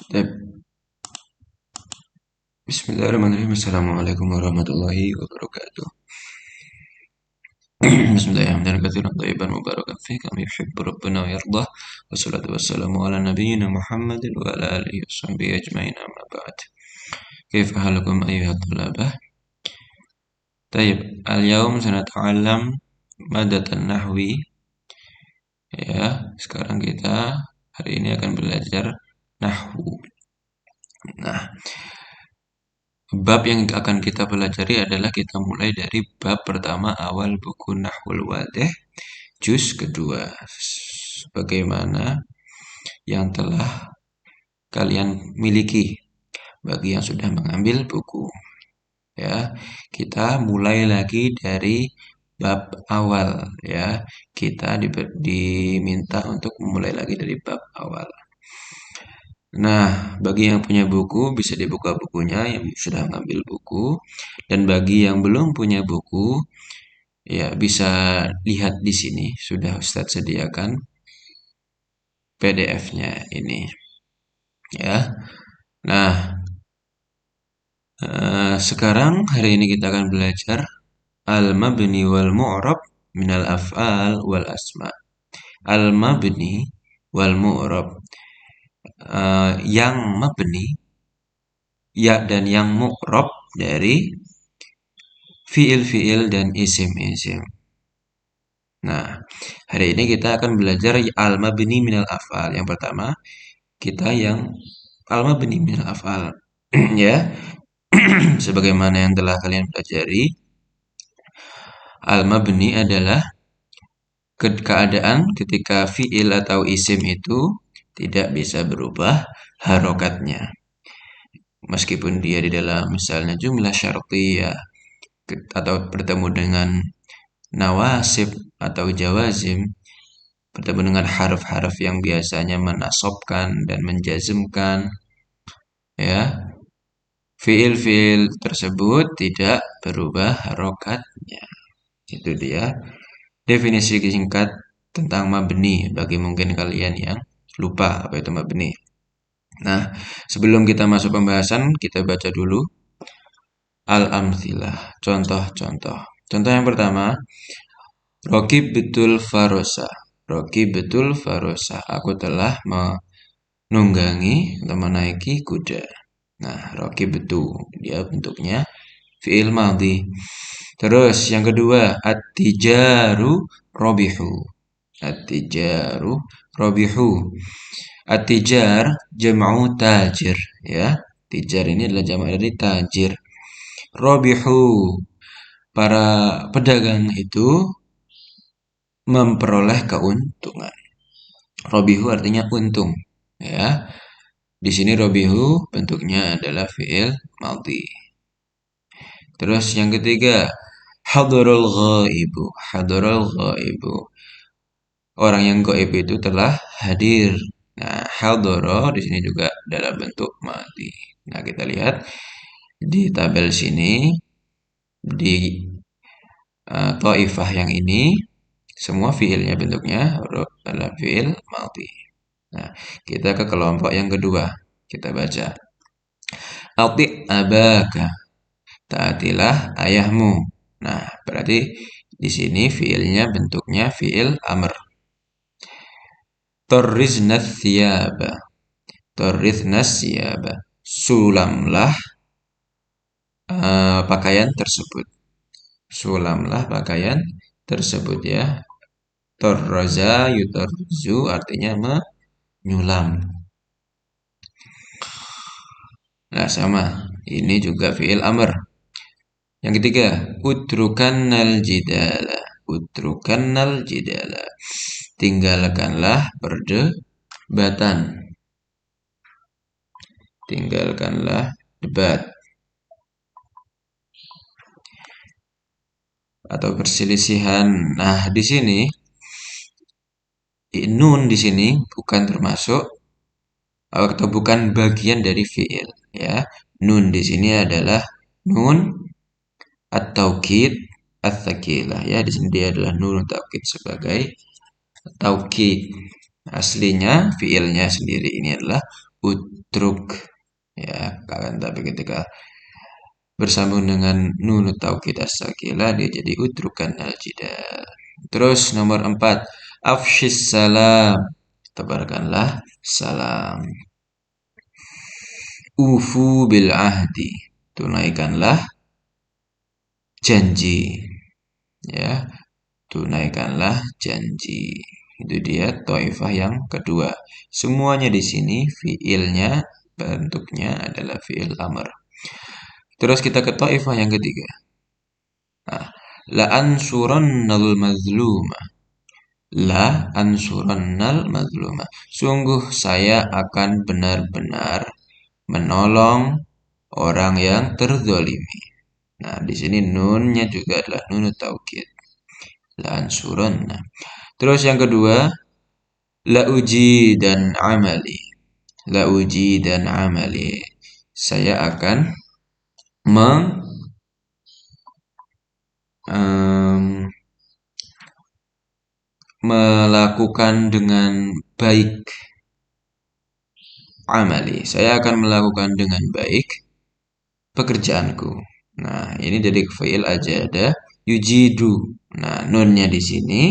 Baik. Bismillahirrahmanirrahim. Assalamualaikum warahmatullahi wabarakatuh. Bismillahirrahmanirrahim. Katsiran thayyiban mubarakan fi kama yuhibbu rabbuna wa yardah. Wassalatu wassalamu ala nabiyyina Muhammadin wa ala alihi washabbihi ajmain, amma ba'd. Kaifa halukum ayyuhat thalabah? Tayyib, al-yawm sanata'allam madatan nahwi. Ya, sekarang kita hari ini akan belajar nahwu. Nah, bab yang akan kita pelajari adalah kita mulai dari bab pertama awal buku Nahwul Wadih, juz kedua. Bagaimana yang telah kalian miliki bagi yang sudah mengambil buku. Ya, kita mulai lagi dari bab awal ya. Kita diminta untuk mulai lagi dari bab awal. Nah, bagi yang punya buku bisa dibuka bukunya yang sudah mengambil buku, dan bagi yang belum punya buku ya bisa lihat di sini sudah Ustadz sediakan PDF-nya ini ya. Nah, sekarang hari ini kita akan belajar al-mabni wal mu'rab minal af'al wal asma. Al-mabni wal mu'rab, yang mabni ya dan yang mu'rab dari fiil-fiil dan isim-isim. Nah, hari ini kita akan belajar al-mabni minal af'al. Yang pertama, kita yang al-mabni minal af'al. Ya, sebagaimana yang telah kalian pelajari, al-mabni adalah keadaan ketika fiil atau isim itu tidak bisa berubah harokatnya. Meskipun dia di dalam misalnya jumlah syartiyah atau bertemu dengan nawasib atau jawazim, bertemu dengan harf-harf yang biasanya menasobkan dan menjazmkan, ya, fiil-fiil tersebut tidak berubah harokatnya. Itu dia definisi singkat tentang mabni bagi mungkin kalian yang lupa apa itu mabni. Nah, sebelum kita masuk pembahasan, kita baca dulu al-amthilah, contoh-contoh. Contoh yang pertama, Rokib betul farosa. Rokib betul farosa. Aku telah menunggangi atau menaiki kuda. Nah, rokib betul. Dia bentuknya fi'il madhi. Terus yang kedua, at-tijaru robihu. At-tijaru robihu. At-tijar jam'u tajir. Ya, tijar ini adalah jamak dari tajir. Robihu. Para pedagang itu memperoleh keuntungan. Robihu artinya untung, ya. Di sini robihu bentuknya adalah fi'il madhi. Terus yang ketiga, hadarul ghaibu. Hadarul ghaibu. Orang yang gaib itu telah hadir. Nah, hadara di sini juga dalam bentuk madhi. Nah, kita lihat di tabel sini di Taifah yang ini semua fiilnya bentuknya adalah fiil madhi. Nah, kita ke kelompok yang kedua. Kita baca. Ati abaka. Taatilah ayahmu. Nah, berarti di sini fiilnya bentuknya fiil amr. Torrizna thiyaba. Torrizna thiyaba. Sulamlah pakaian tersebut. Sulamlah pakaian tersebut ya. Torroza yutorzu artinya menyulam. Nah, sama. Ini juga fi'il amr. Yang ketiga, utrukannal jidala. Utrukannal jidala. Tinggalkanlah perdebatan. Tinggalkanlah debat. Atau perselisihan. Nah, di sini nun di sini bukan termasuk atau bukan bagian dari fiil ya. Nun di sini adalah nun at-taukid at-tsaqilah ya. Di sini dia adalah nun taukid sebagai taukid. Aslinya fiilnya sendiri ini adalah utruk, ya kan, tapi ketika bersambung dengan nun taukid as-sakilah dia jadi utrukan al-jidal. Terus nomor 4, afshis salam, tebarkanlah salam. Ufu bil ahdi, tunaikanlah janji, ya, tunaikanlah janji. Itu dia taifah yang kedua. Semuanya di sini fiilnya bentuknya adalah fiil amr. Terus kita ke taifah yang ketiga. Nah, la ansurannal mazluma. La ansurannal mazluma. Sungguh saya akan benar-benar menolong orang yang terzolimi. Nah, di sini nunnya juga adalah nun taukid. La ansuranna. Terus yang kedua, la uji dan amali. La uji dan amali. Saya akan meng em, melakukan dengan baik amali. Saya akan melakukan dengan baik pekerjaanku. Nah, ini dari fiil aja ada yujidu. Nah, nunnya di sini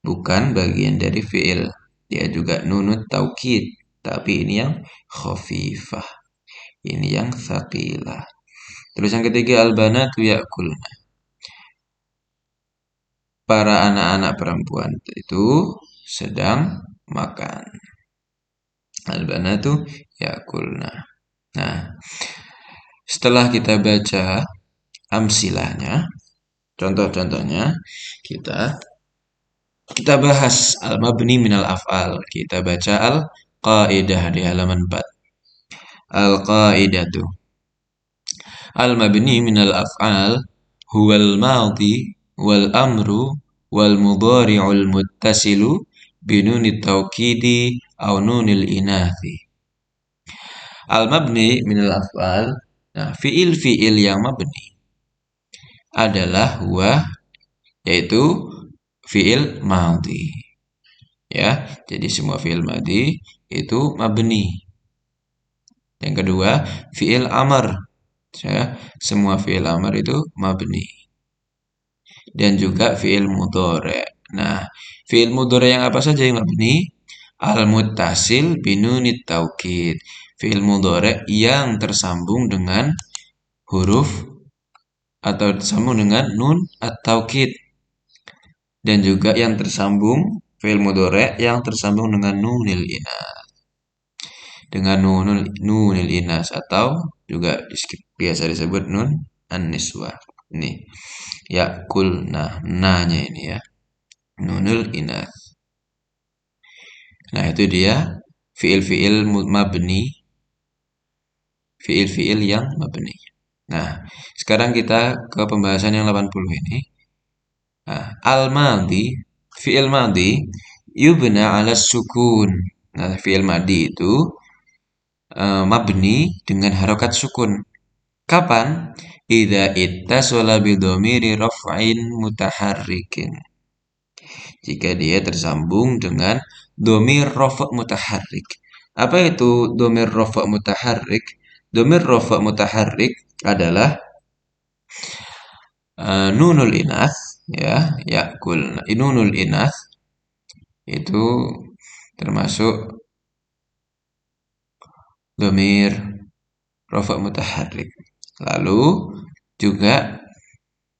bukan bagian dari fiil. Dia juga nunut taukid, tapi ini yang khafifah. Ini yang tsaqilah. Terus yang ketiga al-banatu ya'kulna. Para anak-anak perempuan itu sedang makan. Al-banatu ya'kulna. Nah, setelah kita baca amsilahnya, contoh-contohnya, kita bahas al-mabni minal af'al. Kita baca al-qaidah di halaman 4. Al-qaidatu. Al-mabni minal af'al huwal madhi wal amru wal mudhari'ul muttasilu binunit tawkidi aw nunil inathi. Al-mabni minal af'al. Nah, fiil-fiil yang mabni adalah huwa, yaitu fiil madhi. Ya, jadi semua fiil madhi itu mabni. Yang kedua, fiil amr. Ya, semua fiil amr itu mabni. Dan juga fiil mudhari'. Nah, fiil mudhari' yang apa saja yang mabni? Al-muttasil binunit taukid. Fiil mudhari' yang tersambung dengan huruf atau tersambung dengan nun at-taukid. Dan juga yang tersambung fiil mudhari' yang tersambung dengan nunil inas. Dengan nunil inas atau juga biasa disebut nun an-niswah. Ini yakul, nah nanya ini ya, nunul inas. Nah, itu dia fiil-fiil mabni, fiil-fiil yang mabni. Nah, sekarang kita ke pembahasan yang 80 ini. Nah, al-madhi, fiil madhi yubna ala sukun. Nah, fiil madhi itu mabni dengan harokat sukun. Kapan? Idza ittasala bidhamiri raf'in mutaharrikin. Jika dia tersambung dengan dhamir rafa' mutaharrik. Apa itu dhamir rafa' mutaharrik? Dhamir rafa' mutaharrik adalah nunul inas, ya, yakul. Nunul inas itu termasuk dhamir rafa' mutaharrik. Lalu juga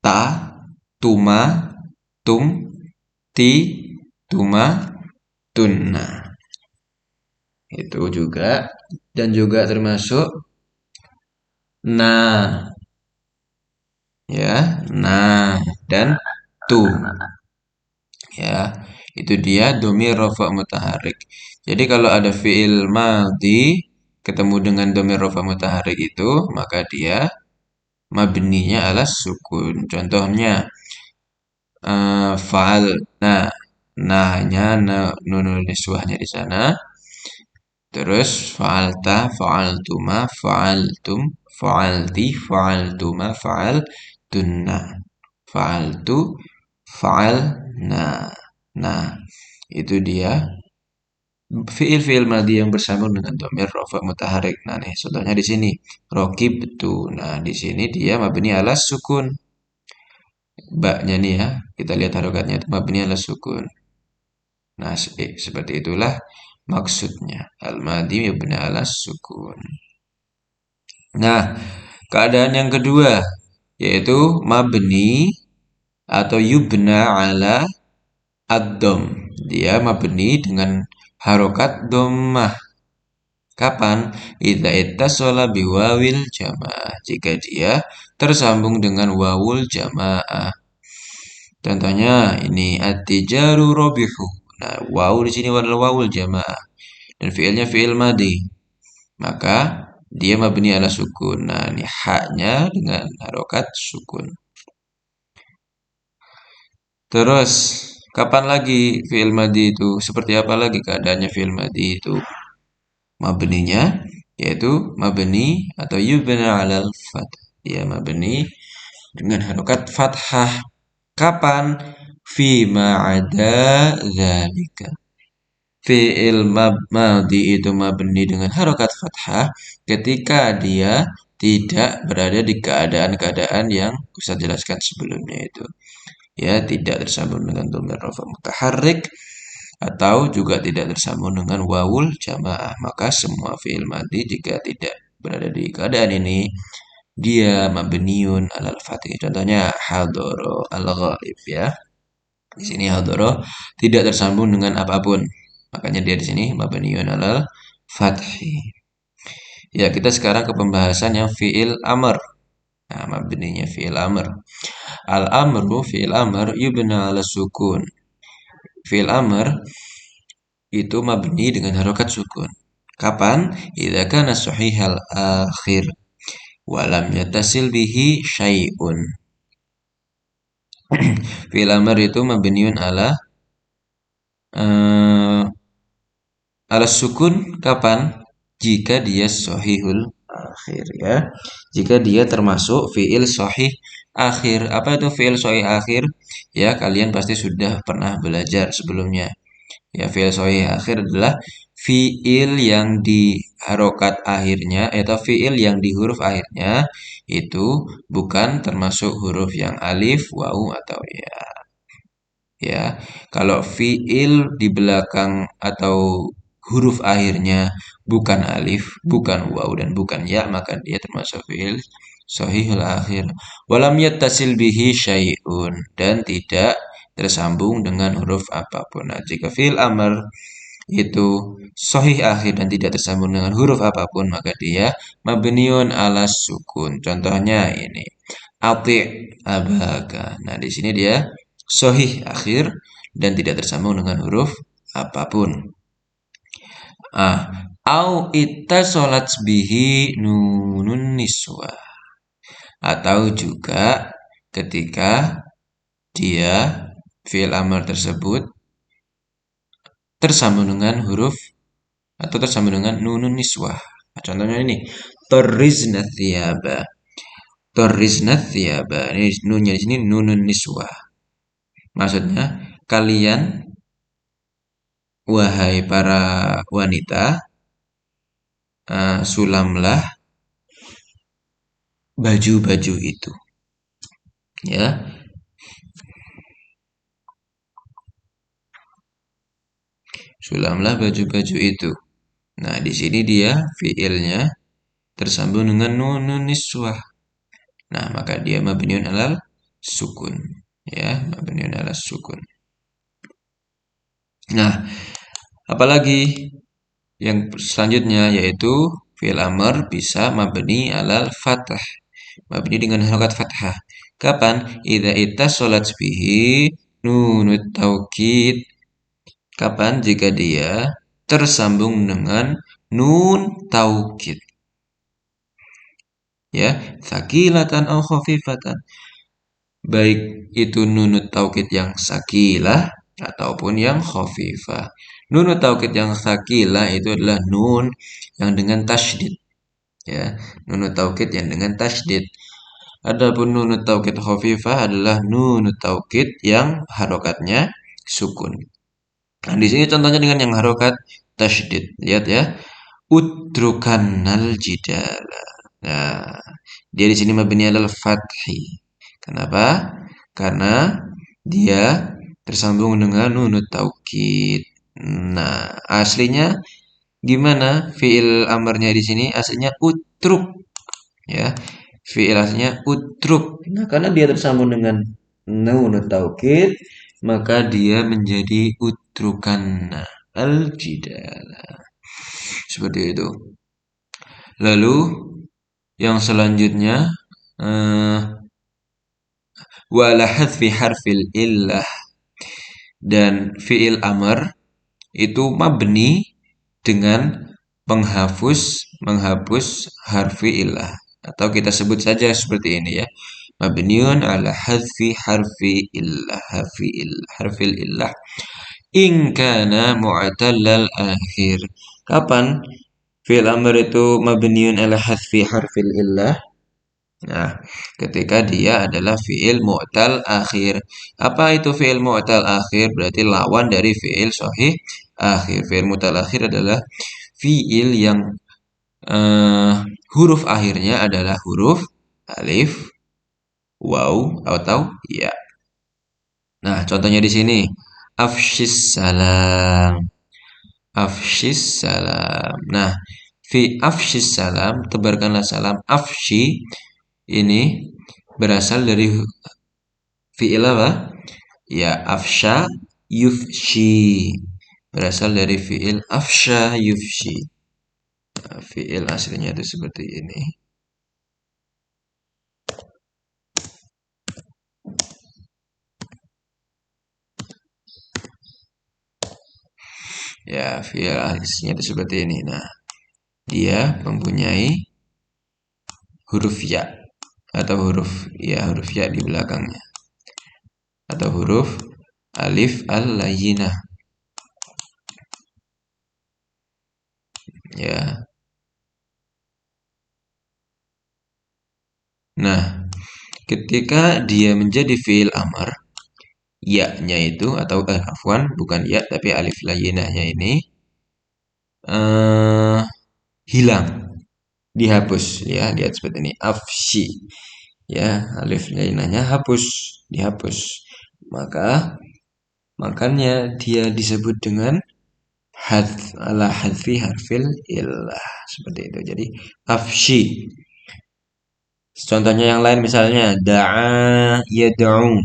ta, tuma, tum, ti, tuma, tunna. Itu juga, dan juga termasuk na, ya, na dan tu. Ya, itu dia dhamir rafa' mutaharrik. Jadi kalau ada fiil madhi ketemu dengan dhamir rafa' mutaharrik itu, maka dia mabninya alas sukun. Contohnya faal, nah, nahnya nunul niswahnya di sana. Terus fa'alta, fa'altuma, fa'altum, fa'alti, fa'altuma, fa'altunna, fa'altu, fa'alna. Nah, itu dia fiil-fiil madhi yang bersambung dengan dhamir rafa mutaharik. Nah, nih contohnya di sini rokib tuh. Nah, di sini dia mabni alas sukun. Baknya nih ya, kita lihat harokatnya itu mabni alas sukun. Nah, seperti itulah maksudnya. Al-madhi mabni alas sukun. Nah, keadaan yang kedua yaitu mabni atau yubna ala ad-dom. Dia mabni dengan harokat dhammah. Kapan? Idza ittasala biwawil jamaah. Jika dia tersambung dengan wawul jamaah. Contohnya ini at-tijaru rabihu. Nah, wawu di sini adalah wawul jamaah dan fiilnya fiil madhi. Maka dia mabni ala sukun. Nah, ini haknya dengan harokat sukun. Terus, kapan lagi fiil madhi itu? Seperti apa lagi keadaannya fiil madhi itu? Mabninya yaitu mabni atau yubna alal fath. Ya, mabni dengan harokat fathah. Kapan? Fi ma'ada dzalika. Fi'il madhi itu mabni dengan harokat fathah ketika dia tidak berada di keadaan-keadaan yang saya jelaskan sebelumnya itu. Ya, tidak tersambung dengan dhamir rafa mutaharrik atau juga tidak tersambung dengan wawul jamaah. Maka semua fi'il madhi jika tidak berada di keadaan ini dia mabniun alal fathih. Contohnya hadoro al-ghaib ya. Di sini hadoro tidak tersambung dengan apapun. Makanya dia di sini mabniun alal fathhi. Ya, kita sekarang ke pembahasan yang fi'il amr. Nah, mabninya fi'il amr. Al-amru fi'il amr yubna ala sukun. Fi'il amr itu mabni dengan harokat sukun. Kapan? Idza kana sahihal akhir wa lam yattasil bihi syai'un. Fi'il amr itu mabniun eh, ala sukun kapan? Jika dia sahihul akhir ya. Jika dia termasuk fi'il sahih akhir. Apa itu fi'il sahih akhir? Ya, kalian pasti sudah pernah belajar sebelumnya. Ya, fi'il sahih akhir adalah fi'il yang di harokat akhirnya atau fi'il yang di huruf akhirnya itu bukan termasuk huruf yang alif, wawu atau ya. Ya, kalau fi'il di belakang atau huruf akhirnya bukan alif, bukan wawu dan bukan ya, maka dia termasuk fi'il sahihul akhir. Walam yattasil bihi syai'un dan tidak tersambung dengan huruf apapun. Nah, jika fi'il amr itu sahih akhir dan tidak tersambung dengan huruf apapun, maka dia mabniun ala sukun. Contohnya ini ati abaka. Nah, di sini dia sahih akhir dan tidak tersambung dengan huruf apapun. Ah, au ittasalat bihi nunun niswa. Atau juga ketika dia fi'il amr tersebut tersambung dengan huruf atau tersambung dengan nunun niswah. Nah, contohnya ini torrizna thiyaba. Torrizna thiyaba. Ini nunnya di sini nunun niswah. Maksudnya kalian wahai para wanita sulamlah baju-baju itu. Ya. Sulamlah baju-baju itu. Nah, di sini dia fiilnya tersambung dengan nunun niswah. Nah, maka dia mabniun alal sukun. Ya, mabniun alal sukun. Nah, apalagi yang selanjutnya yaitu fi'il amr bisa mabni alal fathah. Mabni dengan harokat fathah. Kapan? Idza ittasalat bihi nunut taukid. Kapan? Jika dia tersambung dengan nun taukid. Ya, sakilatan atau khafifatan. Baik itu nunut taukid yang sakilah ataupun yang khafifah. Nunut taukid yang sakilah itu adalah nun yang dengan tasydid. Ya, nunut taukid yang dengan tasydid. Adapun nunut taukid khafifah adalah nunut taukid yang harokatnya sukun. Nah, di sini contohnya dengan yang harokat tasydid. Lihat ya. Utrukannal jidala. Nah, dia di sini mabni alal fathi. Kenapa? Karena dia tersambung dengan nunut taukid. Nah, aslinya gimana fiil amarnya di sini? Aslinya utruk, ya. Fiil aslinya utruk. Nah, karena dia tersambung dengan nunut taukid, maka dia menjadi utrukanna al jidala. Seperti itu. Lalu yang selanjutnya eh, wala hadfi harfil illah, dan fiil amr itu mabni dengan menghapus harfi illah, atau kita sebut saja seperti ini ya, mabniun ala hadfi harfil illah in kana mu'tallal akhir. Kapan fiil amr itu mabniun ala hadfi harfil illah? Nah, ketika dia adalah fiil mu'tal akhir. Apa itu fiil mu'tal akhir? Berarti lawan dari fiil sahih akhir. Fiil mu'tal akhir adalah fiil yang eh, huruf akhirnya adalah huruf alif, waw, atau ya. Nah, contohnya di sini afshis salam. Afshis salam. Nah, fi afshis salam, tebarkanlah salam. Afshi ini berasal dari fi'il apa? Ya, afsha yufshi. Berasal dari fi'il afsha yufshi. Nah, fi'il aslinya itu seperti ini. Ya, fi'il aslinya itu seperti ini. Nah, dia mempunyai huruf ya, atau huruf ya di belakangnya, atau huruf alif al-layyinah. Ya. Nah, ketika dia menjadi fi'il amar, ya-nya itu atau afwan, bukan ya tapi alif layyinahnya ini eh hilang, dihapus ya, lihat seperti ini afshi ya, alif layyinahnya dihapus, maka makanya dia disebut dengan ala hadfi harfil illah, seperti itu. Jadi afshi. Contohnya yang lain misalnya da'a yad'u,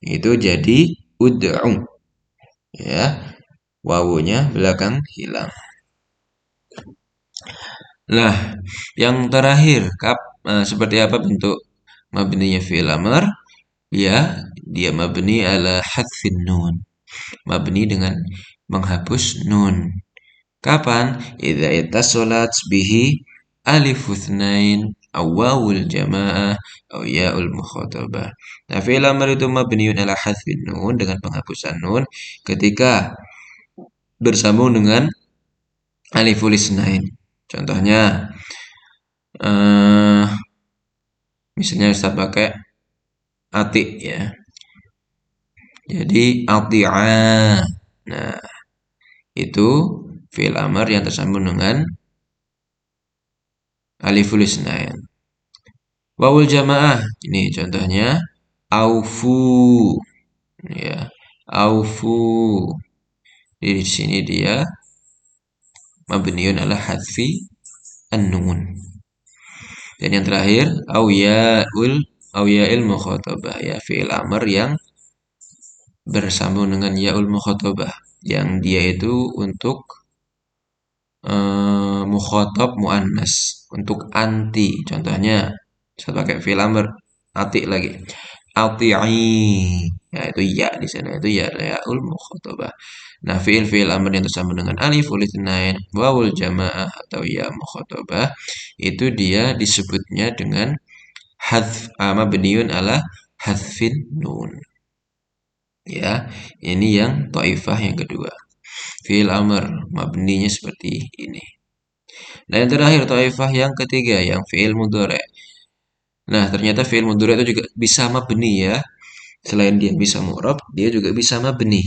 itu jadi ud'u ya, wawunya belakang hilang. Nah, yang terakhir seperti apa bentuk mabninya fi'il amr? Ya, dia mabni ala hadfin nun, mabni dengan menghapus nun. Kapan? Idza ittasalat bihi alif itsnain aw wawul jamaah aw yaul mukhatabah. Nah, fi'il amr itu mabniun ala hadfin nun, dengan penghapusan nun ketika bersambung dengan aliful itsnain. Contohnya eh misalnya Ustaz pakai atik ya. Jadi ati'a. Nah, itu fi'il amr yang tersambung dengan aliful isnain. Wawul jamaah, ini contohnya aufu ya. Aufu. Di sini dia mabniun ala hadfi an-nun. Dan yang terakhir au ya'il mukhatabah ya, fi'il amr yang bersambung dengan yaul mukhatabah, yang dia itu untuk mukhatab muannas, untuk anti. Contohnya saya pakai fi'il amr ati lagi. Ati'i. Ya, itu ya di sana, itu ya yaul mukhatabah. Nah, fi'il amr yang tersambung dengan alif itsnain, wawul jamaah atau ya mukhatabah, itu dia disebutnya dengan hadf mabniun ala hadfin nun. Ya, ini yang taifah yang kedua. Fi'il amr mabninya seperti ini. Nah, yang terakhir taifah yang ketiga, yang fi'il mudhari'. Nah, ternyata fi'il mudhari' itu juga bisa mabni ya. Selain dia bisa mu'rab, dia juga bisa mabni.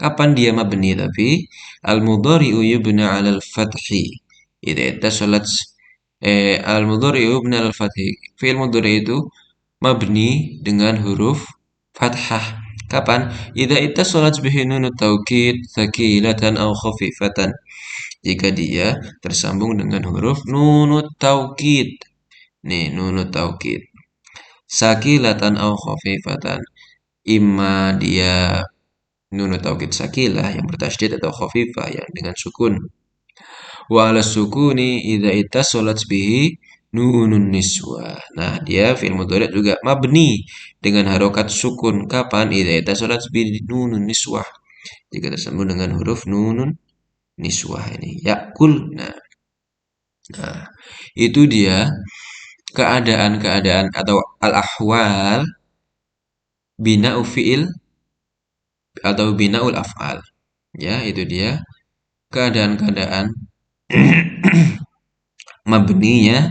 Kapan dia mabni tapi al-mudhari'u yubna 'alal fathi. Idza ittasalat al-mudhari'u yubna 'alal fathi. Fi'il mudhari itu mabni dengan huruf fathah. Kapan? Idza ittasalat bihi nunut taukid tsakilatan aw khafifatan. Jika dia tersambung dengan huruf nunut taukid. Nih, nunut taukid. Sakilatan aw khafifatan. Imma dia nunut taukid sakilah yang bertasydid atau khafifah yang dengan sukun. Wa 'ala sukuni idza ittasalat bihi nunun niswah. Nah, dia fi'il mudhari juga mabni dengan harokat sukun. Kapan? Idza ittasalat bihi nunun niswah. Jika tersambung dengan huruf nunun niswah ini. Yakul. Nah, itu dia keadaan-keadaan atau al-ahwal bina'u fi'il atau bina'ul af'al. Ya, itu dia keadaan-keadaan mabninya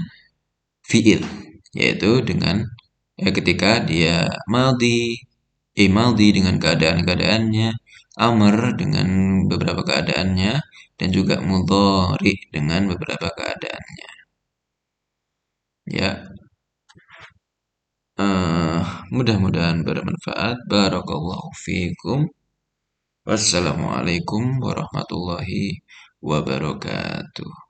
fi'il, yaitu dengan ketika dia maldi dengan keadaan-keadaannya, amr dengan beberapa keadaannya, dan juga mudhari dengan beberapa keadaannya. Ya, mudah-mudahan bermanfaat. Barakallahu fiikum. Wassalamualaikum warahmatullahi wabarakatuh.